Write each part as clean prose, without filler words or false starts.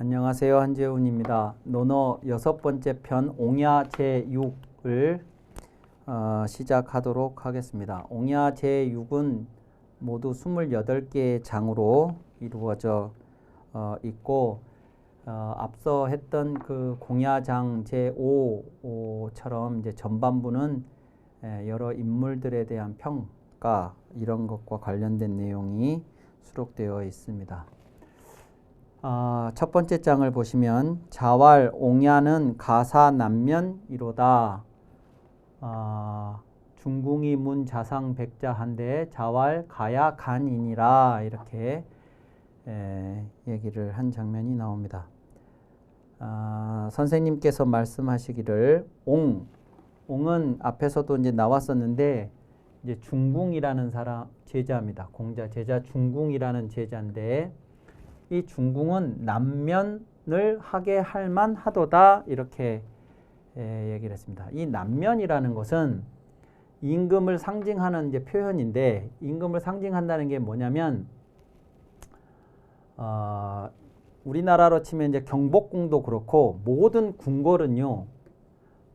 안녕하세요. 한재훈입니다. 논어 6번째 편 옹야 제6을 시작하도록 하겠습니다. 옹야 제6은 모두 28개의 장으로 이루어져 있고 앞서 했던 그 공야장 제5처럼 이제 전반부는 여러 인물들에 대한 평가 이런 것과 관련된 내용이 수록되어 있습니다. 첫 번째 장을 보시면 자왈 옹야는 가사남면이로다. 중궁이 문 자상 백자한데 자왈 가야 간이니라 이렇게 얘기를 한 장면이 나옵니다. 선생님께서 말씀하시기를 옹은 앞에서도 이제 나왔었는데 이제 중궁이라는 사람 제자입니다. 공자 제자 중궁이라는 제자인데 이 중궁은 남면을 하게 할 만하도다 이렇게 얘기를 했습니다. 이 남면이라는 것은 임금을 상징하는 이제 표현인데 임금을 상징한다는 게 뭐냐면 우리나라로 치면 이제 경복궁도 그렇고 모든 궁궐은요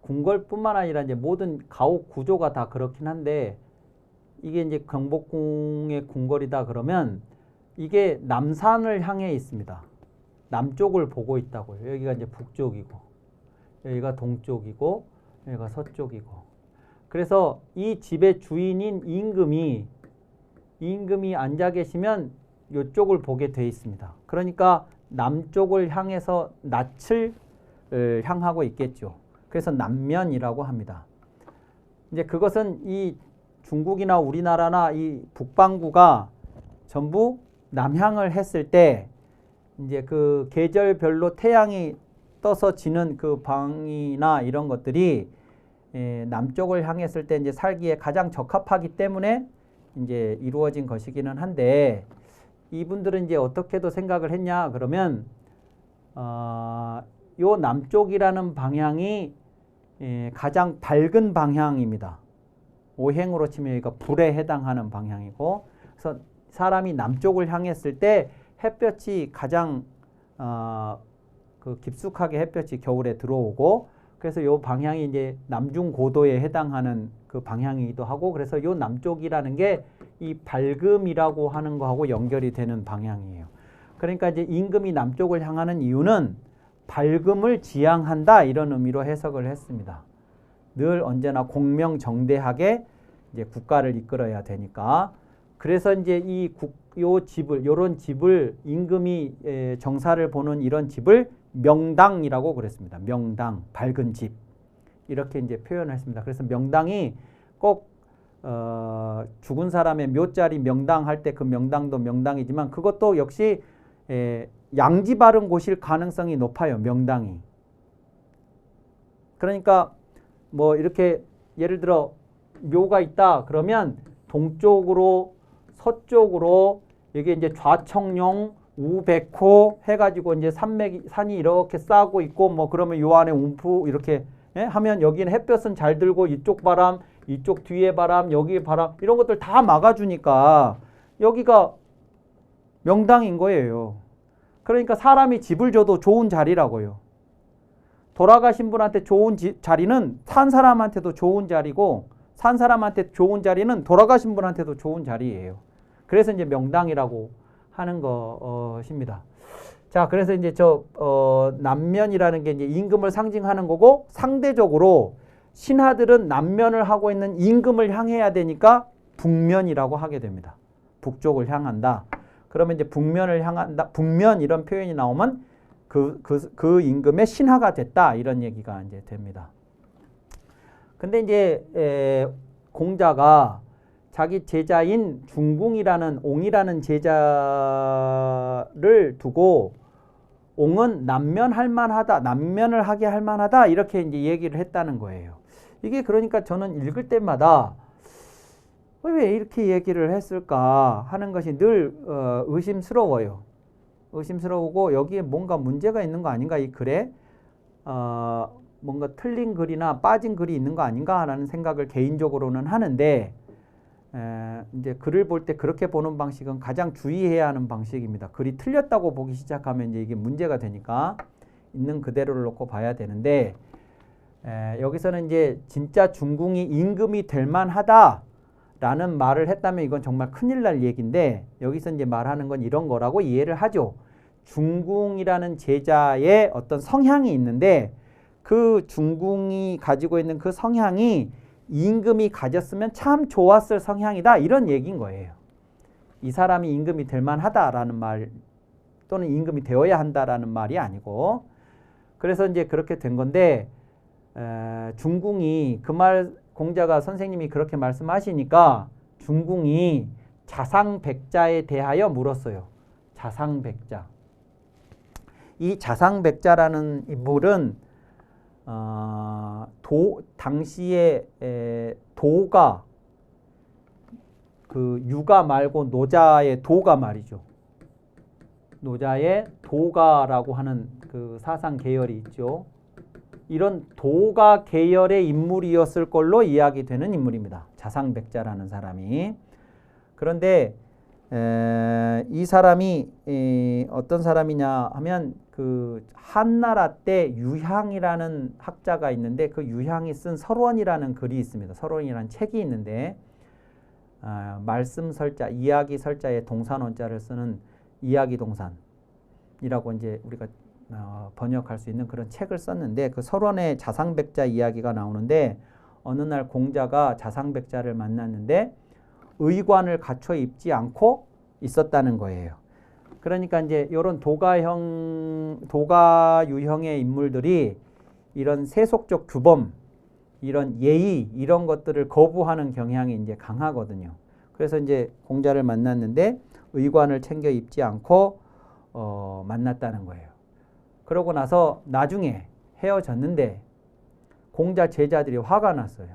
궁궐뿐만 아니라 이제 모든 가옥 구조가 다 그렇긴 한데 이게 이제 경복궁의 궁궐이다 그러면 이게 남산을 향해 있습니다. 남쪽을 보고 있다고요. 여기가 이제 북쪽이고, 여기가 동쪽이고, 여기가 서쪽이고. 그래서 이 집의 주인인 임금이 앉아 계시면 이쪽을 보게 돼 있습니다. 그러니까 남쪽을 향해서 낯을 향하고 있겠죠. 그래서 남면이라고 합니다. 이제 그것은 이 중국이나 우리나라나 이 북반구가 전부 남향을 했을 때 이제 그 계절별로 태양이 떠서 지는 그 방이나 이런 것들이 남쪽을 향했을 때 이제 살기에 가장 적합하기 때문에 이제 이루어진 것이기는 한데 이분들은 이제 어떻게도 생각을 했냐 그러면 요 남쪽이라는 방향이 가장 밝은 방향입니다. 오행으로 치면 여기가 불에 해당하는 방향이고 그래서 사람이 남쪽을 향했을 때 햇볕이 가장 그 깊숙하게 햇볕이 겨울에 들어오고 그래서 이 방향이 이제 남중고도에 해당하는 그 방향이기도 하고 그래서 이 남쪽이라는 게 이 밝음이라고 하는 거하고 연결이 되는 방향이에요. 그러니까 이제 임금이 남쪽을 향하는 이유는 밝음을 지향한다 이런 의미로 해석을 했습니다. 늘 언제나 공명정대하게 이제 국가를 이끌어야 되니까. 그래서 이제 요런 집을 임금이 정사를 보는 이런 집을 명당이라고 그랬습니다. 명당, 밝은 집. 이렇게 이제 표현을 했습니다. 그래서 명당이 꼭 죽은 사람의 묘자리 명당 할 때 그 명당도 명당이지만 그것도 역시 양지 바른 곳일 가능성이 높아요. 명당이. 그러니까 뭐 이렇게 예를 들어 묘가 있다 그러면 동쪽으로 서쪽으로 이게 이제 좌청룡 우백호 해가지고 이제 산이 이렇게 쌓고 있고 뭐 그러면 요 안에 움프 이렇게 하면 여기는 햇볕은 잘 들고 이쪽 바람 이쪽 뒤에 바람 여기 바람 이런 것들 다 막아주니까 여기가 명당인 거예요. 그러니까 사람이 집을 줘도 좋은 자리라고요. 돌아가신 분한테 좋은 자리는 산 사람한테도 좋은 자리고 산 사람한테 좋은 자리는 돌아가신 분한테도 좋은 자리예요. 그래서 이제 명당이라고 하는 것입니다. 자, 그래서 이제 남면이라는 게 이제 임금을 상징하는 거고 상대적으로 신하들은 남면을 하고 있는 임금을 향해야 되니까 북면이라고 하게 됩니다. 북쪽을 향한다. 그러면 이제 북면을 향한다. 북면 이런 표현이 나오면 그 임금의 신하가 됐다. 이런 얘기가 이제 됩니다. 근데 이제 공자가 자기 제자인 중궁이라는 옹이라는 제자를 두고 옹은 남면할 만하다, 남면을 하게 할 만하다 이렇게 이제 얘기를 했다는 거예요. 이게 그러니까 저는 읽을 때마다 왜 이렇게 얘기를 했을까 하는 것이 늘 의심스러워요. 의심스러우고 여기에 뭔가 문제가 있는 거 아닌가 이 글에 뭔가 틀린 글이나 빠진 글이 있는 거 아닌가라는 생각을 개인적으로는 하는데 이제 글을 볼 때 그렇게 보는 방식은 가장 주의해야 하는 방식입니다. 글이 틀렸다고 보기 시작하면 이제 이게 문제가 되니까 있는 그대로를 놓고 봐야 되는데, 여기서는 이제 진짜 중궁이 임금이 될 만하다라는 말을 했다면 이건 정말 큰일 날 얘기인데, 여기서 이제 말하는 건 이런 거라고 이해를 하죠. 중궁이라는 제자의 어떤 성향이 있는데, 그 중궁이 가지고 있는 그 성향이 임금이 가졌으면 참 좋았을 성향이다, 이런 얘기인 거예요. 이 사람이 임금이 될 만하다라는 말, 또는 임금이 되어야 한다라는 말이 아니고, 그래서 이제 그렇게 된 건데, 중궁이 그 말 공자가 선생님이 그렇게 말씀하시니까 중궁이 자상백자에 대하여 물었어요. 자상백자. 이 자상백자라는 인물은 당시에 도가, 그 유가 말고 노자의 도가 말이죠. 노자의 도가라고 하는 그 사상 계열이 있죠. 이런 도가 계열의 인물이었을 걸로 이야기되는 인물입니다. 자상백자라는 사람이. 그런데 이 사람이 어떤 사람이냐 하면, 그 한나라 때 유향이라는 학자가 있는데, 그 유향이 쓴 설원이라는 글이 있습니다. 설원이라는 책이 있는데, 말씀 설자, 이야기 설자에 동산원자를 쓰는 이야기 동산이라고 이제 우리가 번역할 수 있는 그런 책을 썼는데, 그 설원의 자상백자 이야기가 나오는데, 어느 날 공자가 자상백자를 만났는데 의관을 갖춰 입지 않고 있었다는 거예요. 그러니까 이제 이런 도가 유형의 인물들이 이런 세속적 규범, 이런 예의, 이런 것들을 거부하는 경향이 이제 강하거든요. 그래서 이제 공자를 만났는데 의관을 챙겨 입지 않고 만났다는 거예요. 그러고 나서 나중에 헤어졌는데 공자 제자들이 화가 났어요.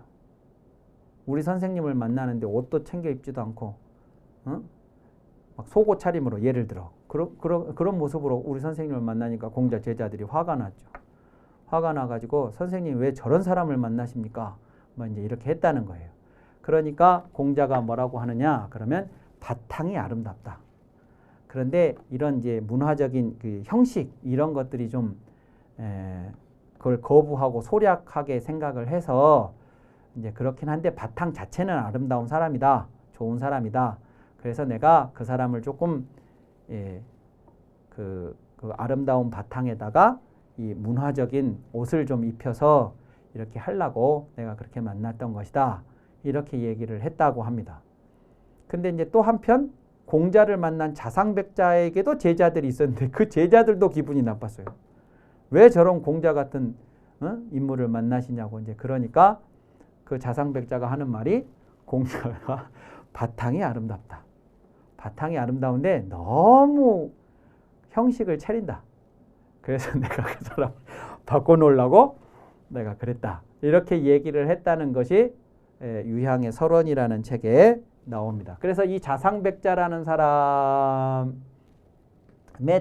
우리 선생님을 만나는데 옷도 챙겨 입지도 않고, 막 속옷 차림으로, 예를 들어 그런 모습으로 우리 선생님을 만나니까 공자 제자들이 화가 났죠. 화가 나가지고 선생님 왜 저런 사람을 만나십니까? 뭐 이제 이렇게 했다는 거예요. 그러니까 공자가 뭐라고 하느냐? 그러면 바탕이 아름답다. 그런데 이런 이제 문화적인 그 형식, 이런 것들이 좀 그걸 거부하고 소략하게 생각을 해서 이제 그렇긴 한데 바탕 자체는 아름다운 사람이다, 좋은 사람이다. 그래서 내가 그 사람을 조금 그 아름다운 바탕에다가 이 문화적인 옷을 좀 입혀서 이렇게 하려고 내가 그렇게 만났던 것이다, 이렇게 얘기를 했다고 합니다. 근데 이제 또 한편 공자를 만난 자상백자에게도 제자들이 있었는데 그 제자들도 기분이 나빴어요. 왜 저런 공자 같은 인물을 만나시냐고. 이제 그러니까 그 자상백자가 하는 말이, 공자가 바탕이 아름답다. 바탕이 아름다운데 너무 형식을 차린다. 그래서 내가 그 사람 바꿔놓으려고 내가 그랬다. 이렇게 얘기를 했다는 것이 유향의 설원이라는 책에 나옵니다. 그래서 이 자상백자라는 사람에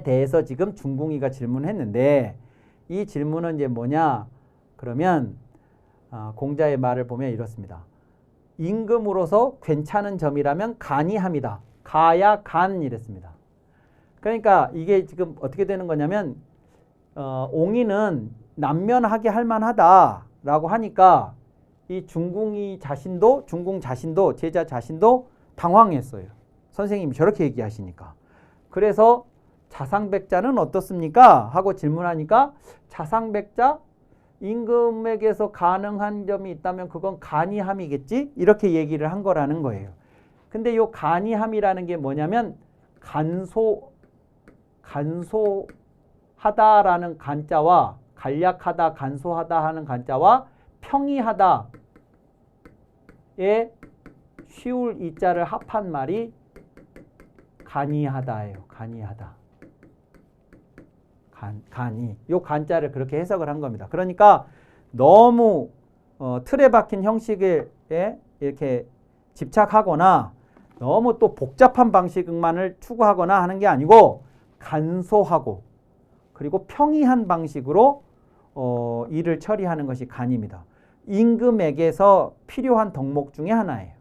대해서 지금 중궁이가 질문했는데, 이 질문은 이제 뭐냐? 그러면 공자의 말을 보면 이렇습니다. 임금으로서 괜찮은 점이라면 간이함이다. 가야 간 이랬습니다. 그러니까 이게 지금 어떻게 되는 거냐면, 옹이는 남면하게 할 만하다라고 하니까 이 중궁 자신도, 제자 자신도 당황했어요. 선생님이 저렇게 얘기하시니까. 그래서 자상백자는 어떻습니까? 하고 질문하니까, 자상백자? 임금에게서 가능한 점이 있다면 그건 간이함이겠지? 이렇게 얘기를 한 거라는 거예요. 근데 이 간이함이라는 게 뭐냐면, 간소하다라는 간자와, 간략하다, 간소하다 하는 간자와 평이하다에 쉬울 이자를 합한 말이 간이하다예요. 간이하다. 간이. 요 간자를 그렇게 해석을 한 겁니다. 그러니까 너무 틀에 박힌 형식에 이렇게 집착하거나 너무 또 복잡한 방식만을 추구하거나 하는 게 아니고, 간소하고 그리고 평이한 방식으로 일을 처리하는 것이 간입니다. 임금에게서 필요한 덕목 중에 하나예요.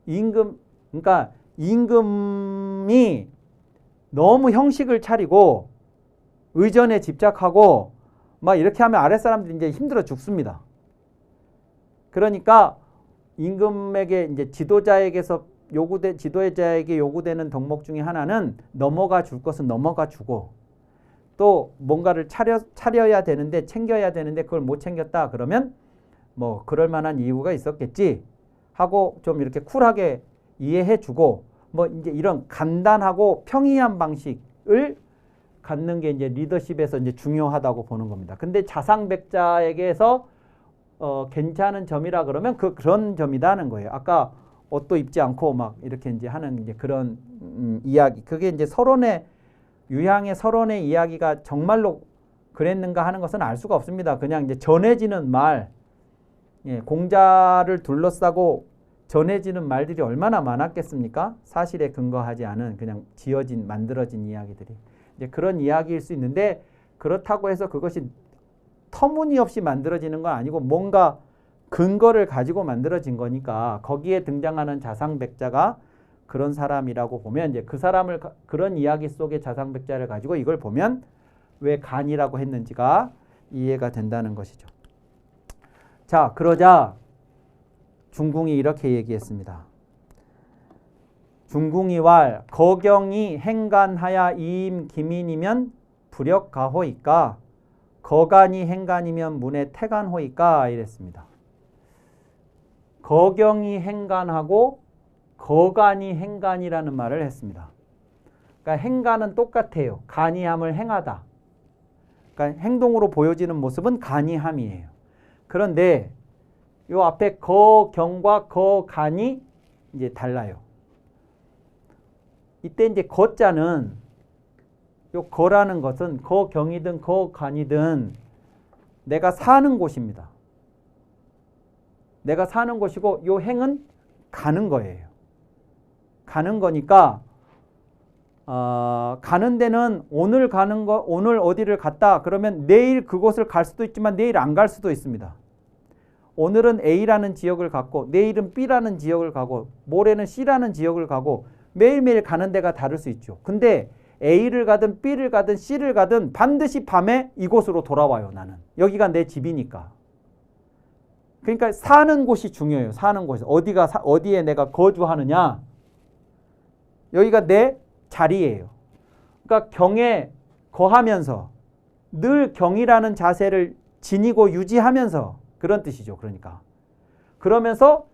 그러니까 임금이 너무 형식을 차리고 의전에 집착하고 막 이렇게 하면 아랫사람들이 이제 힘들어 죽습니다. 그러니까 임금에게 이제 지도자에게 요구되는 덕목 중에 하나는 넘어가 줄 것은 넘어가 주고 또 뭔가를 차려야 되는데 챙겨야 되는데 그걸 못 챙겼다 그러면 뭐 그럴 만한 이유가 있었겠지 하고 좀 이렇게 쿨하게 이해해 주고 뭐 이제 이런 간단하고 평이한 방식을 갖는 게 이제 리더십에서 이제 중요하다고 보는 겁니다. 근데 자상백자에게서 괜찮은 점이라 그러면 그런 점이다는 거예요. 아까 옷도 입지 않고 막 이렇게 이제 하는 이제 그런 이야기. 그게 이제 유향의 서론의 이야기가 정말로 그랬는가 하는 것은 알 수가 없습니다. 그냥 이제 전해지는 말, 공자를 둘러싸고 전해지는 말들이 얼마나 많았겠습니까? 사실에 근거하지 않은 그냥 만들어진 이야기들이. 이제 그런 이야기일 수 있는데 그렇다고 해서 그것이 터무니없이 만들어지는 건 아니고 뭔가 근거를 가지고 만들어진 거니까 거기에 등장하는 자상백자가 그런 사람이라고 보면 이제 그런 이야기 속의 자상백자를 가지고 이걸 보면 왜 간이라고 했는지가 이해가 된다는 것이죠. 자, 그러자 중궁이 이렇게 얘기했습니다. 중궁이왈 거경이 행간하야 이임 기민이면 불역가호이까 거간이 행간이면 문에 태간호이까 이랬습니다. 거경이 행간하고 거간이 행간이라는 말을 했습니다. 그러니까 행간은 똑같아요. 간이함을 행하다. 그러니까 행동으로 보여지는 모습은 간이함이에요. 그런데 이 앞에 거경과 거간이 이제 달라요. 이때 이제 거자는 요 거라는 것은 거경이든 거간이든 내가 사는 곳입니다. 내가 사는 곳이고 요 행은 가는 거예요. 가는 거니까 가는 데는 오늘 어디를 갔다 그러면 내일 그곳을 갈 수도 있지만 내일 안 갈 수도 있습니다. 오늘은 A라는 지역을 갔고 내일은 B라는 지역을 가고 모레는 C라는 지역을 가고 매일매일 가는 데가 다를 수 있죠. 근데 A를 가든 B를 가든 C를 가든 반드시 밤에 이곳으로 돌아와요. 나는. 여기가 내 집이니까. 그러니까 사는 곳이 중요해요. 사는 곳이. 어디에 내가 거주하느냐. 여기가 내 자리예요. 그러니까 경에 거하면서 늘 경이라는 자세를 지니고 유지하면서 그런 뜻이죠. 그러니까. 그러면서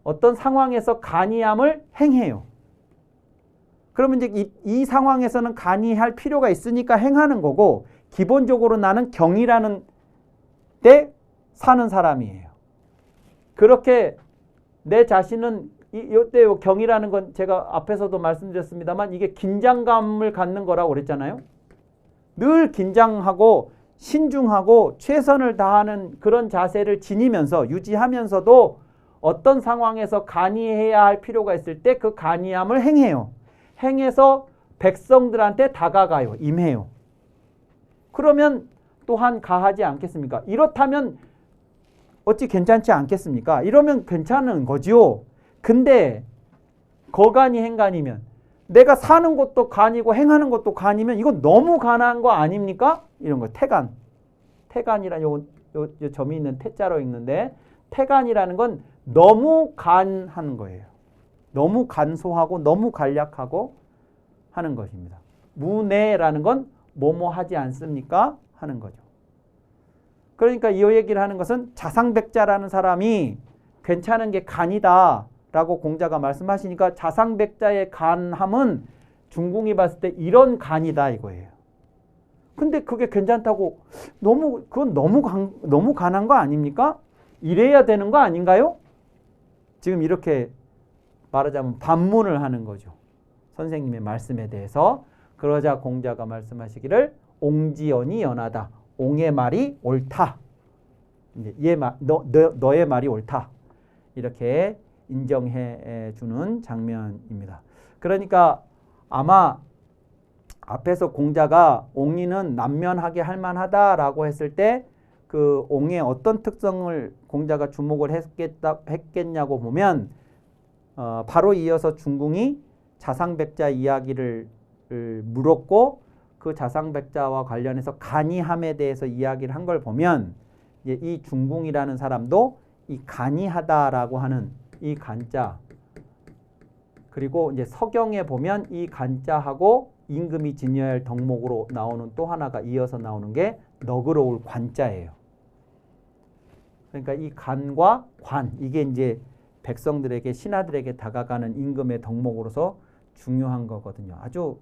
어떤 상황에서 간이함을 행해요. 그러면 이제 이 상황에서는 간이할 필요가 있으니까 행하는 거고 기본적으로 나는 경이라는 데 사는 사람이에요. 그렇게 내 자신은 이때 경이라는 건 제가 앞에서도 말씀드렸습니다만 이게 긴장감을 갖는 거라고 그랬잖아요. 늘 긴장하고 신중하고 최선을 다하는 그런 자세를 지니면서 유지하면서도 어떤 상황에서 간이해야 할 필요가 있을 때 그 간이함을 행해요. 행해서 백성들한테 다가가요. 임해요. 그러면 또한 가하지 않겠습니까? 이렇다면 어찌 괜찮지 않겠습니까? 이러면 괜찮은 거지요. 근데 거간이 행간이면 내가 사는 것도 간이고 행하는 것도 간이면 이건 너무 간한 거 아닙니까? 이런 거 태간. 태간이란 요 점이 있는 태자로 읽는데 태간이라는 건 너무 간한 거예요. 너무 간소하고 너무 간략하고 하는 것입니다. 무내라는 건 뭐뭐 하지 않습니까? 하는 거죠. 그러니까 이 얘기를 하는 것은 자상백자라는 사람이 괜찮은 게 간이다 라고 공자가 말씀하시니까 자상백자의 간함은 중궁이 봤을 때 이런 간이다 이거예요. 근데 그게 괜찮다고 그건 너무 간한 거 아닙니까? 이래야 되는 거 아닌가요? 지금 이렇게 말하자면 반문을 하는 거죠. 선생님의 말씀에 대해서. 그러자 공자가 말씀하시기를 옹지언이 연하다. 옹의 말이 옳다. 이제 너의 말이 옳다. 이렇게 인정해 주는 장면입니다. 그러니까 아마 앞에서 공자가 옹이는 남면하게 할 만하다라고 했을 때 그 옹의 어떤 특성을 공자가 주목을 했겠냐고 보면 바로 이어서 중궁이 자상백자 이야기를 물었고 그 자상백자와 관련해서 간이함에 대해서 이야기를 한 걸 보면 이제 이 중궁이라는 사람도 이 간이하다라고 하는 이 간자 그리고 이제 서경에 보면 이 간자하고 임금이 지녀야 할 덕목으로 나오는 또 하나가 이어서 나오는 게 너그러울 관자예요. 그러니까 이 간과 관 이게 이제 백성들에게 신하들에게 다가가는 임금의 덕목으로서 중요한 거거든요. 아주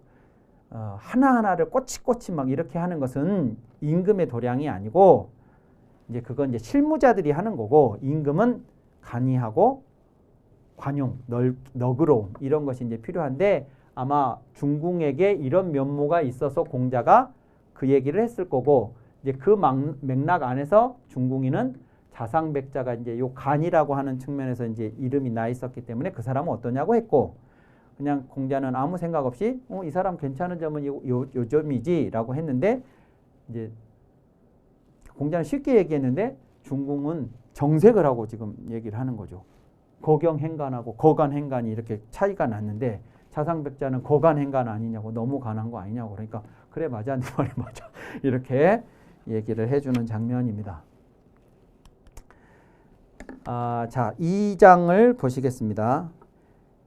하나하나를 꼬치꼬치 막 이렇게 하는 것은 임금의 도량이 아니고 이제 그건 이제 실무자들이 하는 거고 임금은 간이하고 관용, 너그러움 이런 것이 이제 필요한데 아마 중궁에게 이런 면모가 있어서 공자가 그 얘기를 했을 거고 이제 그 맥락 안에서 중궁이는 자상백자가 이제 요 간이라고 하는 측면에서 이제 이름이 나 있었기 때문에 그 사람은 어떠냐고 했고 그냥 공자는 아무 생각 없이 이 사람 괜찮은 점은 요 점이지라고 했는데 이제 공자는 쉽게 얘기했는데 중궁은 정색을 하고 지금 얘기를 하는 거죠. 거경행간하고 거간행간이 이렇게 차이가 났는데 자상백자는 거간행간 아니냐고 너무 간한 거 아니냐고 그러니까 그래 맞아 네 말이 맞아 이렇게 얘기를 해주는 장면입니다. 자 2장을 보시겠습니다.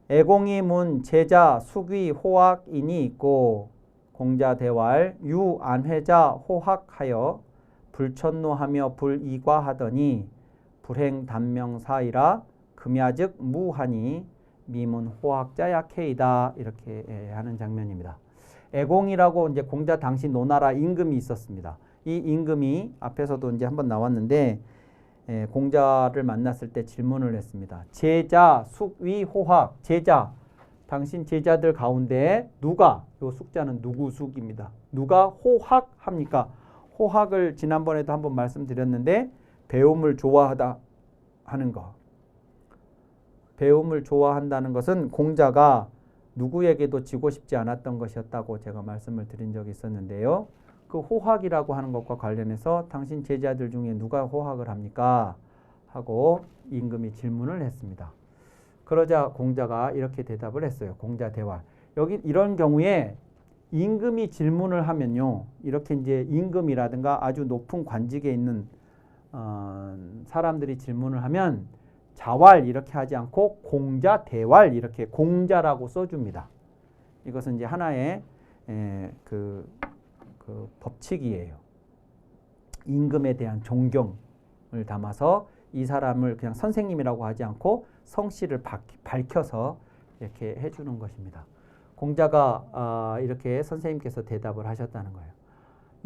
애공이 문 제자 숙위 호학인이 있고 공자 대왈 유 안회자 호학하여 불천노하며 불이과하더니 불행 단명사이라 금야즉 무하니 미문 호학자야케이다 이렇게 하는 장면입니다. 애공이라고 이제 공자 당시 노나라 임금이 있었습니다. 이 임금이 앞에서도 이제 한번 나왔는데 공자를 만났을 때 질문을 했습니다. 제자 숙위 호학 제자 당신 제자들 가운데 누가 요 숙자는 누구 숙입니다. 누가 호학합니까? 호학을 지난번에도 한번 말씀드렸는데 배움을 좋아하다 하는 거. 배움을 좋아한다는 것은 공자가 누구에게도 지고 싶지 않았던 것이었다고 제가 말씀을 드린 적이 있었는데요. 그 호학이라고 하는 것과 관련해서 당신 제자들 중에 누가 호학을 합니까? 하고 임금이 질문을 했습니다. 그러자 공자가 이렇게 대답을 했어요. 공자 대화. 여기 이런 경우에 임금이 질문을 하면요. 이렇게 이제 임금이라든가 아주 높은 관직에 있는 사람들이 질문을 하면 자왈 이렇게 하지 않고 공자 대왈 이렇게 공자라고 써줍니다. 이것은 이제 하나의 그 법칙이에요. 임금에 대한 존경을 담아서 이 사람을 그냥 선생님이라고 하지 않고 성씨를 밝혀서 이렇게 해주는 것입니다. 공자가 이렇게 선생님께서 대답을 하셨다는 거예요.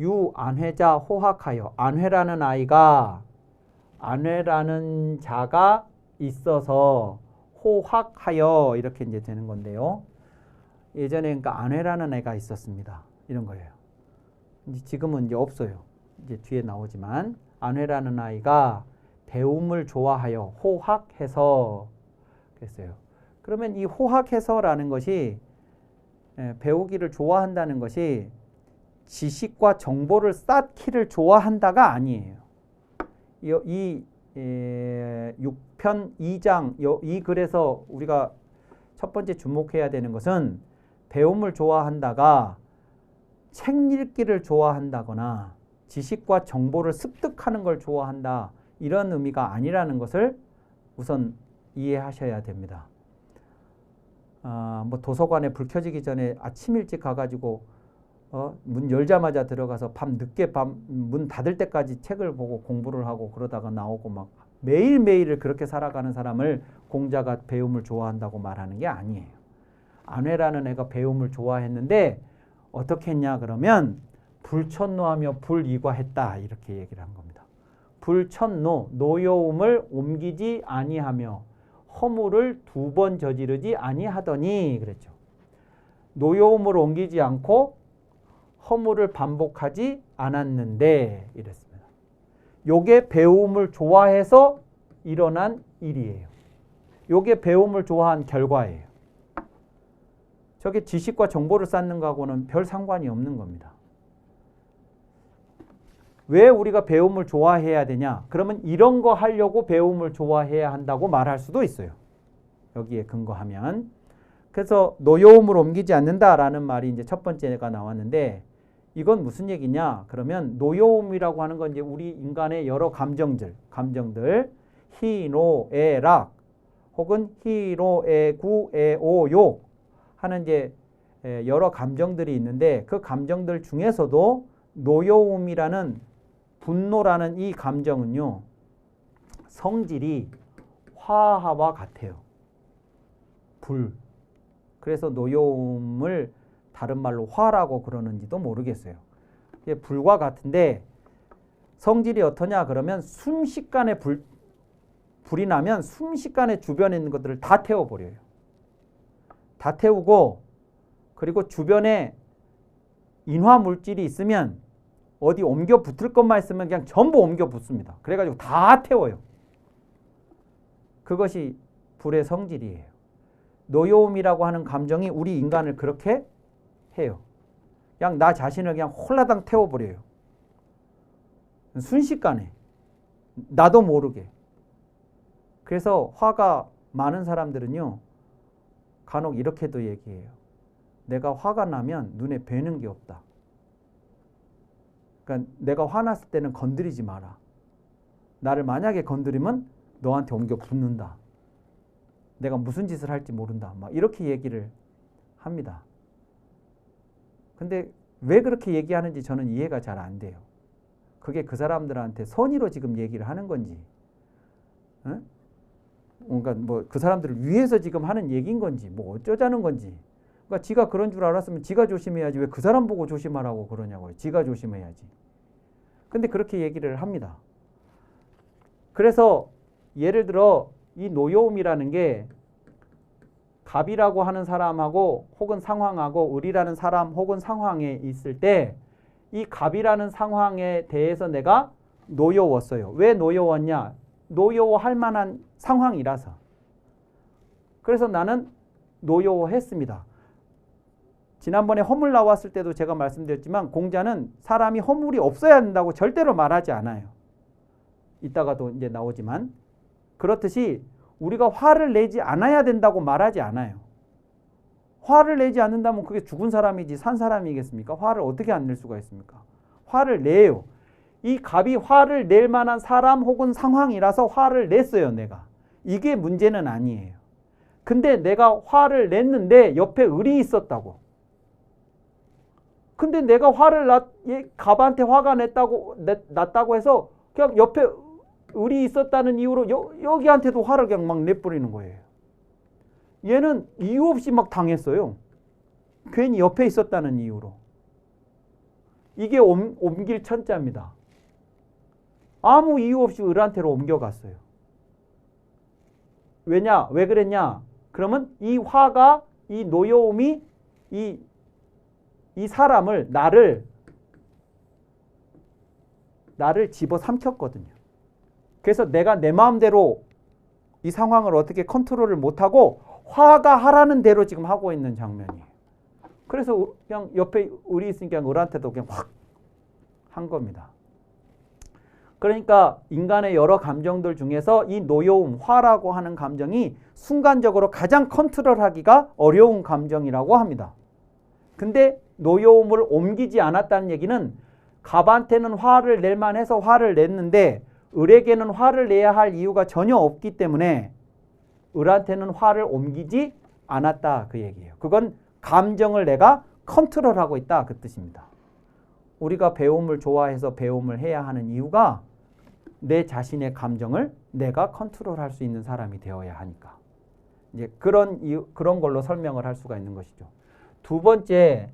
유 안회자 호학하여 안회라는 아이가 안회라는 자가 있어서 호학하여 이렇게 이제 되는 건데요. 예전에 그러니까 안회라는 애가 있었습니다. 이런 거예요. 지금은 이제 없어요. 이제 뒤에 나오지만 안회라는 아이가 배움을 좋아하여 호학해서 그랬어요. 그러면 이 호학해서라는 것이 배우기를 좋아한다는 것이 지식과 정보를 쌓기를 좋아한다가 아니에요. 이 6편 2장 이 글에서 우리가 첫 번째 주목해야 되는 것은 배움을 좋아한다가 책 읽기를 좋아한다거나 지식과 정보를 습득하는 걸 좋아한다 이런 의미가 아니라는 것을 우선 이해하셔야 됩니다. 뭐 도서관에 불 켜지기 전에 아침 일찍 가가지고 문 열자마자 들어가서 늦게 문 닫을 때까지 책을 보고 공부를 하고 그러다가 나오고 막 매일매일을 그렇게 살아가는 사람을 공자가 배움을 좋아한다고 말하는 게 아니에요. 안회라는 애가 배움을 좋아했는데 어떻게 했냐 그러면 불천노하며 불이과했다 이렇게 얘기를 한 겁니다. 불천노, 노여움을 옮기지 아니하며 허물을 2번 저지르지 아니하더니 그랬죠. 노여움을 옮기지 않고 허물을 반복하지 않았는데 이랬습니다. 요게 배움을 좋아해서 일어난 일이에요. 요게 배움을 좋아한 결과예요. 저게 지식과 정보를 쌓는 거하고는 별 상관이 없는 겁니다. 왜 우리가 배움을 좋아해야 되냐? 그러면 이런 거 하려고 배움을 좋아해야 한다고 말할 수도 있어요. 여기에 근거하면. 그래서 노여움을 옮기지 않는다라는 말이 이제 첫 번째가 나왔는데 이건 무슨 얘기냐? 그러면 노여움이라고 하는 건 이제 우리 인간의 여러 감정들, 희노애락 혹은 희노애구애오욕 하는 이제 여러 감정들이 있는데 그 감정들 중에서도 노여움이라는 분노라는 이 감정은요, 성질이 화와 같아요. 불. 그래서 노여움을 다른 말로 화라고 그러는지도 모르겠어요. 이게 불과 같은데 성질이 어떠냐 그러면 순식간에 불이 나면 순식간에 주변에 있는 것들을 다 태워버려요. 다 태우고 그리고 주변에 인화 물질이 있으면 어디 옮겨 붙을 것만 있으면 그냥 전부 옮겨 붙습니다. 그래가지고 다 태워요. 그것이 불의 성질이에요. 노여움이라고 하는 감정이 우리 인간을 그렇게 해요. 그냥 나 자신을 그냥 홀라당 태워버려요. 순식간에. 나도 모르게. 그래서 화가 많은 사람들은요, 간혹 이렇게도 얘기해요. 내가 화가 나면 눈에 뵈는 게 없다. 그러니까 내가 화났을 때는 건드리지 마라. 나를 만약에 건드리면 너한테 옮겨 붙는다. 내가 무슨 짓을 할지 모른다. 막 이렇게 얘기를 합니다. 근데 왜 그렇게 얘기하는지 저는 이해가 잘 안 돼요. 그게 그 사람들한테 선의로 지금 얘기를 하는 건지, 그러니까 뭐 그 사람들을 위해서 지금 하는 얘기인 건지, 뭐 어쩌자는 건지. 그러니까 지가 그런 줄 알았으면 지가 조심해야지 왜 그 사람 보고 조심하라고 그러냐고요. 지가 조심해야지. 근데 그렇게 얘기를 합니다. 그래서 예를 들어 이 노여움이라는 게 갑이라고 하는 사람하고 혹은 상황하고 을이라는 사람 혹은 상황에 있을 때 이 갑이라는 상황에 대해서 내가 노여웠어요. 왜 노여웠냐? 노여워할 만한 상황이라서. 그래서 나는 노여워했습니다. 지난번에 허물 나왔을 때도 제가 말씀드렸지만 공자는 사람이 허물이 없어야 한다고 절대로 말하지 않아요. 이따가도 이제 나오지만 그렇듯이 우리가 화를 내지 않아야 된다고 말하지 않아요. 화를 내지 않는다면 그게 죽은 사람이지 산 사람이겠습니까? 화를 어떻게 안 낼 수가 있습니까? 화를 내요. 이 갑이 화를 낼 만한 사람 혹은 상황이라서 화를 냈어요, 내가. 이게 문제는 아니에요. 근데 내가 화를 냈는데 옆에 을이 있었다고. 근데 내가 갑한테 화가 났다고 해서 그냥 옆에 을이 있었다는 이유로 여기한테도 화를 그냥 막 내버리는 거예요. 얘는 이유 없이 막 당했어요. 괜히 옆에 있었다는 이유로. 이게 옮길 천자입니다. 아무 이유 없이 을한테로 옮겨갔어요. 왜냐? 왜 그랬냐? 그러면 이 화가, 이 노여움이 이 사람을, 나를 집어삼켰거든요. 그래서 내가 내 마음대로 이 상황을 어떻게 컨트롤을 못하고 화가 하라는 대로 지금 하고 있는 장면이에요. 그래서 그냥 옆에 을이 있으니까 을한테도 그냥 확 한 겁니다. 그러니까 인간의 여러 감정들 중에서 이 노여움, 화라고 하는 감정이 순간적으로 가장 컨트롤하기가 어려운 감정이라고 합니다. 근데 노여움을 옮기지 않았다는 얘기는 갑한테는 화를 낼 만해서 화를 냈는데 을에게는 화를 내야 할 이유가 전혀 없기 때문에 을한테는 화를 옮기지 않았다 그 얘기예요. 그건 감정을 내가 컨트롤하고 있다 그 뜻입니다. 우리가 배움을 좋아해서 배움을 해야 하는 이유가 내 자신의 감정을 내가 컨트롤할 수 있는 사람이 되어야 하니까. 이제 그런 걸로 설명을 할 수가 있는 것이죠. 두 번째,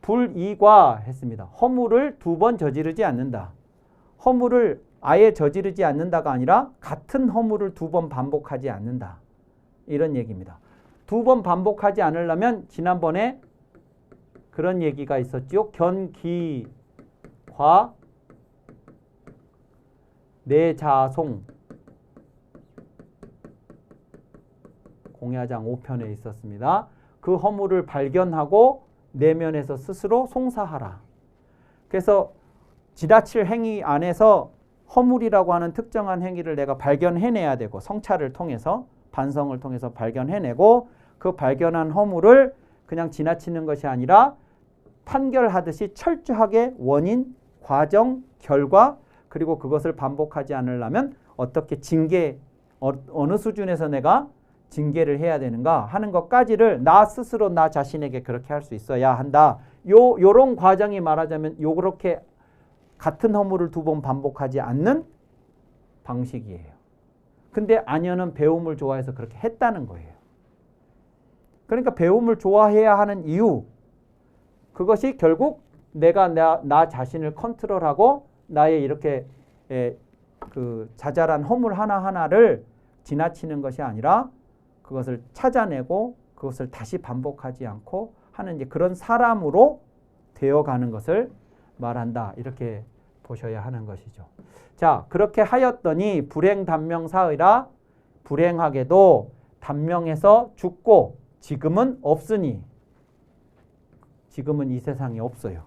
불이과 했습니다. 허물을 두 번 저지르지 않는다. 허물을 아예 저지르지 않는다가 아니라 같은 허물을 두 번 반복하지 않는다. 이런 얘기입니다. 두 번 반복하지 않으려면 지난번에 그런 얘기가 있었죠. 견기화 내자송 공야장 5편에 있었습니다. 그 허물을 발견하고 내면에서 스스로 송사하라. 그래서 지나칠 행위 안에서 허물이라고 하는 특정한 행위를 내가 발견해내야 되고 성찰을 통해서 반성을 통해서 발견해내고 그 발견한 허물을 그냥 지나치는 것이 아니라 판결하듯이 철저하게 원인, 과정, 결과 그리고 그것을 반복하지 않으려면 어떻게 징계, 어느 수준에서 내가 징계를 해야 되는가 하는 것까지를 나 스스로 나 자신에게 그렇게 할 수 있어야 한다. 요런 과정이 말하자면 요렇게 같은 허물을 2번 반복하지 않는 방식이에요. 근데 안현은 배움을 좋아해서 그렇게 했다는 거예요. 그러니까 배움을 좋아해야 하는 이유, 그것이 결국 내가 나 자신을 컨트롤하고 나의 이렇게 그 자잘한 허물 하나하나를 지나치는 것이 아니라 그것을 찾아내고 그것을 다시 반복하지 않고 하는 이제 그런 사람으로 되어가는 것을 말한다. 이렇게 보셔야 하는 것이죠. 자, 그렇게 하였더니 불행단명사의라 불행하게도 단명해서 죽고 지금은 없으니 지금은 이 세상에 없어요.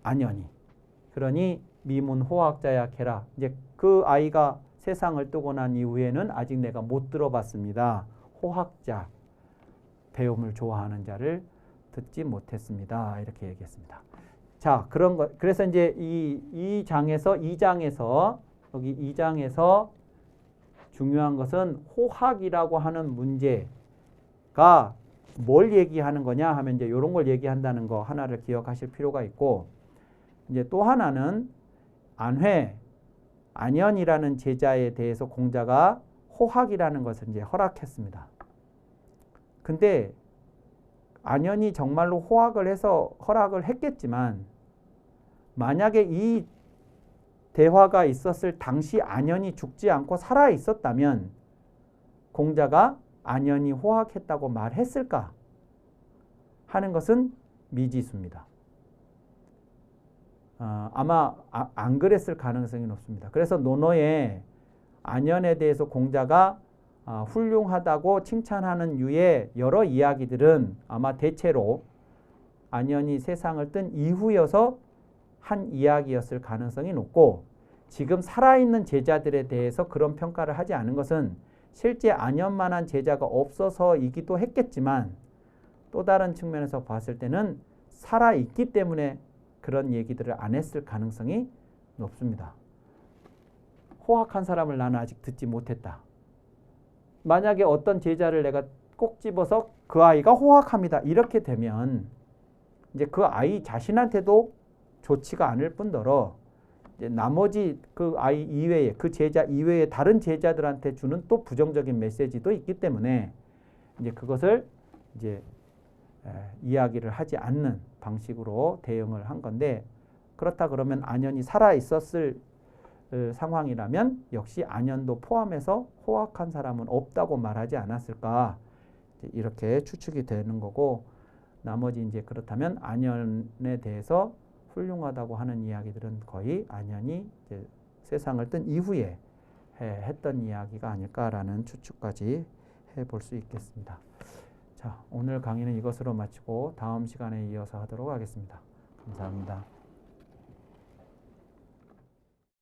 안현이. 그러니 미문호학자야 캐라. 이제 그 아이가 세상을 뜨고 난 이후에는 아직 내가 못 들어봤습니다. 호학자, 배움을 좋아하는 자를 듣지 못했습니다. 이렇게 얘기했습니다. 자, 그런 것. 그래서 이제 이 장에서 여기 2장에서 중요한 것은 호학이라고 하는 문제가 뭘 얘기하는 거냐 하면 이제 이런 걸 얘기한다는 거 하나를 기억하실 필요가 있고, 이제 또 하나는 안현이라는 제자에 대해서 공자가 호학이라는 것을 이제 허락했습니다. 근데 안현이 정말로 호학을 해서 허락을 했겠지만 만약에 이 대화가 있었을 당시 안현이 죽지 않고 살아 있었다면 공자가 안현이 호학했다고 말했을까 하는 것은 미지수입니다. 아마 안 그랬을 가능성이 높습니다. 그래서 논어에 안현에 대해서 공자가 훌륭하다고 칭찬하는 유의 여러 이야기들은 아마 대체로 안현이 세상을 뜬 이후여서 한 이야기였을 가능성이 높고, 지금 살아있는 제자들에 대해서 그런 평가를 하지 않은 것은 실제 안현만한 제자가 없어서이기도 했겠지만 또 다른 측면에서 봤을 때는 살아있기 때문에 그런 얘기들을 안 했을 가능성이 높습니다. 호학한 사람을 나는 아직 듣지 못했다. 만약에 어떤 제자를 내가 꼭 집어서 그 아이가 호학합니다. 이렇게 되면 이제 그 아이 자신한테도 좋지가 않을 뿐더러 이제 나머지 그 아이 이외에 그 제자 이외에 다른 제자들한테 주는 또 부정적인 메시지도 있기 때문에 이제 그것을 이제 이야기를 하지 않는 방식으로 대응을 한 건데, 그렇다 그러면 안현이 살아 있었을 상황이라면 역시 안현도 포함해서 호학한 사람은 없다고 말하지 않았을까, 이렇게 추측이 되는 거고, 나머지 이제 그렇다면 안현에 대해서 훌륭하다고 하는 이야기들은 거의 안현이 이제 세상을 뜬 이후에 했던 이야기가 아닐까라는 추측까지 해볼 수 있겠습니다. 자, 오늘 강의는 이것으로 마치고 다음 시간에 이어서 하도록 하겠습니다. 감사합니다.